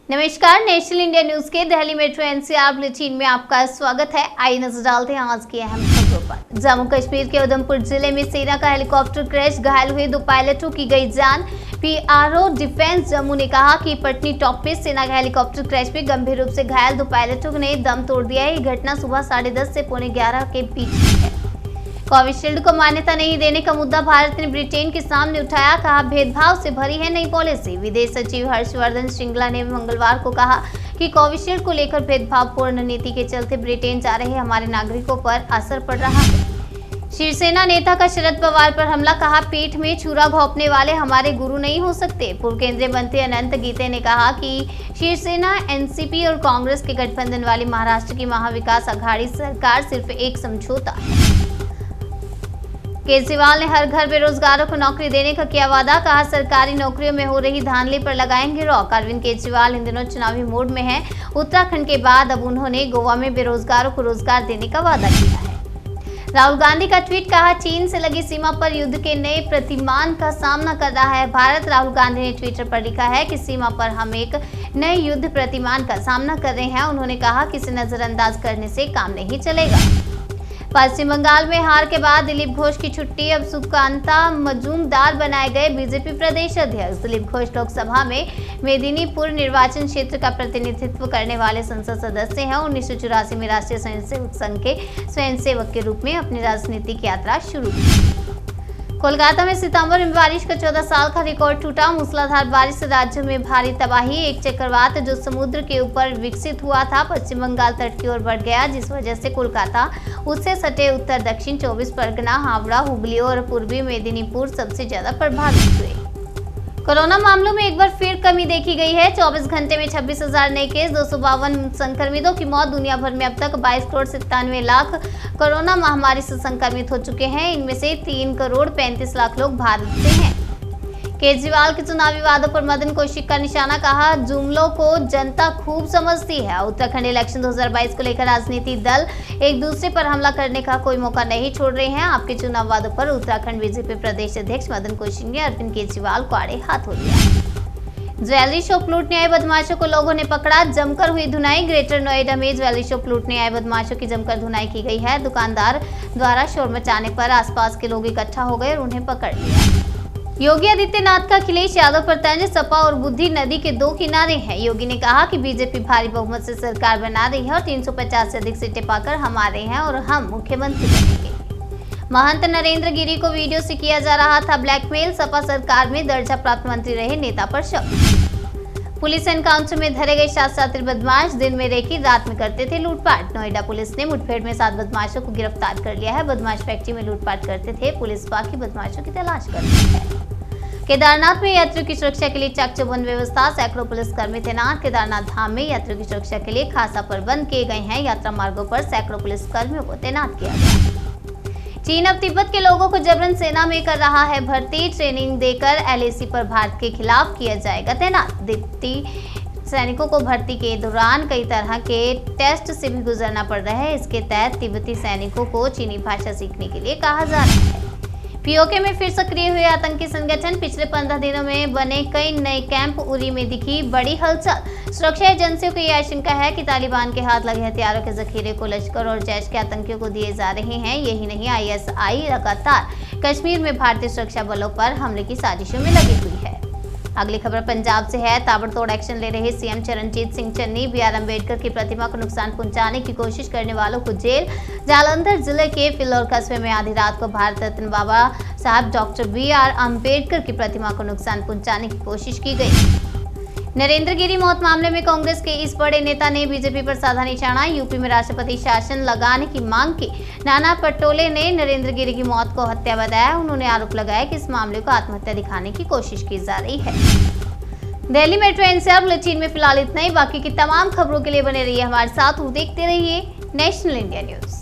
नमस्कार, national India news के Delhi metro NCR bulletin में आपका स्वागत है। आइए नजर डालते हैं आज की अहम खबरों पर। जम्मू कश्मीर के उधमपुर जिले में सेना का हेलीकॉप्टर क्रैश, घायल हुए 2 पायलटों की गई जान। पीआरओ डिफेंस जम्मू ने कहा कि पटनी टॉप पे सेना का हेलीकॉप्टर क्रैश में गंभीर रूप से घायल 2 पायलटों ने दम तोड़ दिया है। ये घटना सुबह 10:30 से 11:15 के बीच हुई है। कोविशील्ड को मान्यता नहीं देने का मुद्दा भारत ने ब्रिटेन के सामने उठाया, कहा भेदभाव से भरी है नई पॉलिसी। विदेश सचिव हर्षवर्धन श्रृंगला ने मंगलवार को कहा कि कोविशील्ड को लेकर भेदभावपूर्ण नीति के चलते ब्रिटेन जा रहे हमारे नागरिकों पर असर पड़ रहा है। शिवसेना नेता का शरद पवार पर हमला, कहा पीठ में छुरा घोंपने वाले हमारे गुरु नहीं हो सकते। पूर्व केंद्रीय मंत्री अनंत गीते ने कहा कि शिवसेना, एनसीपी और कांग्रेस के गठबंधन वाली महाराष्ट्र की महाविकास आघाड़ी सरकार सिर्फ एक समझौता है। केजरीवाल ने हर घर बेरोजगारों को नौकरी देने का किया वादा, कहा सरकारी नौकरियों में हो रही धांधली पर लगाएंगे रोक। अरविंद केजरीवाल इन दिनों चुनावी मोड में हैं। उत्तराखंड के बाद अब उन्होंने गोवा में बेरोजगारों को रोजगार देने का वादा किया है। राहुल गांधी का ट्वीट, कहा चीन से लगी सीमा पर युद्ध के नए प्रतिमान का सामना कर रहा है भारत। राहुल गांधी ने ट्विटर पर लिखा है कि सीमा पर हम एक नए युद्ध प्रतिमान का सामना कर रहे हैं। उन्होंने कहा कि इसे नजरअंदाज करने से काम नहीं चलेगा। पश्चिम बंगाल में हार के बाद दिलीप घोष की छुट्टी, अब सुकांता मजूमदार बनाए गए बीजेपी प्रदेश अध्यक्ष। दिलीप घोष लोकसभा में मेदिनीपुर निर्वाचन क्षेत्र का प्रतिनिधित्व करने वाले संसद सदस्य हैं। 1984 में राष्ट्रीय स्वयंसेवक संघ के स्वयंसेवक के रूप में अपनी राजनीतिक यात्रा शुरू की। कोलकाता में सितंबर में बारिश का 14 साल का रिकॉर्ड टूटा। मूसलाधार बारिश से राज्य में भारी तबाही। एक चक्रवात जो समुद्र के ऊपर विकसित हुआ था पश्चिम बंगाल तट की ओर बढ़ गया, जिस वजह से कोलकाता, उससे सटे उत्तर दक्षिण 24 परगना, हावड़ा, हुगली और पूर्वी मेदिनीपुर सबसे ज्यादा प्रभावित हुए। कोरोना मामलों में एक बार फिर कमी देखी गई है। 24 घंटे में 26,000 नए केस, 252 संक्रमितों की मौत। दुनिया भर में अब तक 22,97,00,000 कोरोना महामारी से संक्रमित हो चुके हैं। इनमें से 3,35,00,000 लोग भारत से हैं। केजरीवाल के चुनावी वादों पर मदन कौशिक का निशाना, कहा जुमलों को जनता खूब समझती है। उत्तराखंड इलेक्शन 2022 को लेकर राजनीतिक दल एक दूसरे पर हमला करने का कोई मौका नहीं छोड़ रहे हैं। आपके चुनाव वादों पर उत्तराखंड बीजेपी प्रदेश अध्यक्ष मदन कौशिक ने अरविंद केजरीवाल को आड़े हाथों लिया। ज्वेलरी शॉप लूटने आए बदमाशों को लोगों ने पकड़ा, जमकर हुई धुनाई। ग्रेटर नोएडा में ज्वेलरी शॉप लूटने आए बदमाशों की जमकर धुनाई की गई है। दुकानदार द्वारा शोर मचाने पर आसपास के लोग इकट्ठा हो गए और उन्हें पकड़ लिया। योगी आदित्यनाथ का अखिलेश यादव पर तंज, सपा और बुद्धि नदी के 2 किनारे हैं। योगी ने कहा कि बीजेपी भारी बहुमत से सरकार बना रही है और 350 से अधिक सीटें पाकर हम आ रहे हैं और हम मुख्यमंत्री बनेंगे। महंत नरेंद्र गिरी को वीडियो से किया जा रहा था ब्लैकमेल, सपा सरकार में दर्जा प्राप्त मंत्री रहे नेता पर शक। पुलिस एनकाउंटर में धरे गए 7 शातिर बदमाश, दिन में रेकी, रात में करते थे लूटपाट। नोएडा पुलिस ने मुठभेड़ में 7 बदमाशों को गिरफ्तार कर लिया है। बदमाश फैक्ट्री में लूटपाट करते थे। पुलिस बाकी बदमाशों की तलाश कर रही है। केदारनाथ में यात्रियों की सुरक्षा के लिए चाक चौबंद व्यवस्था, सैकड़ों पुलिसकर्मी तैनात। केदारनाथ धाम में यात्रियों की सुरक्षा के लिए खासा प्रबंध किए गए हैं। यात्रा मार्गों पर सैकड़ों पुलिसकर्मियों को तैनात किया गया। चीन अब तिब्बत के लोगों को जबरन सेना में कर रहा है भर्ती, ट्रेनिंग देकर एलएसी पर भारत के खिलाफ किया जाएगा तैनात। तिब्बती सैनिकों को भर्ती के दौरान कई तरह के टेस्ट से भी गुजरना पड़ रहा है। इसके तहत तिब्बती सैनिकों को चीनी भाषा सीखने के लिए कहा जा रहा है। पीओके में फिर सक्रिय हुए आतंकी संगठन, पिछले 15 दिनों में बने कई नए कैंप, उरी में दिखी बड़ी हलचल। सुरक्षा एजेंसियों को यह आशंका है कि तालिबान के हाथ लगे हथियारों के जखीरे को लश्कर और जैश के आतंकियों को दिए जा रहे हैं। यही नहीं, आईएसआई लगातार कश्मीर में भारतीय सुरक्षा बलों पर हमले की साजिशों में लगी हुई है। अगली खबर पंजाब से है। ताबड़तोड़ एक्शन ले रहे सीएम चरणजीत सिंह चन्नी, BR अम्बेडकर की प्रतिमा को नुकसान पहुंचाने की कोशिश करने वालों को जेल। जालंधर जिले के फिलौर कस्बे में आधी रात को भारत रत्न बाबा साहब डॉक्टर BR अम्बेडकर की प्रतिमा को नुकसान पहुंचाने की कोशिश की गई। नरेंद्र गिरी मौत मामले में कांग्रेस के इस बड़े नेता ने बीजेपी पर साधा निशाना, यूपी में राष्ट्रपति शासन लगाने की मांग की। नाना पटोले ने नरेंद्र गिरी की मौत को हत्या बताया। उन्होंने आरोप लगाया कि इस मामले को आत्महत्या दिखाने की कोशिश की जा रही है। दिल्ली मेट्रो एनसीआर बुलेटिन में फिलहाल इतना ही। बाकी की तमाम खबरों के लिए बने रहिए हमारे साथ और देखते रहिए नेशनल इंडिया न्यूज।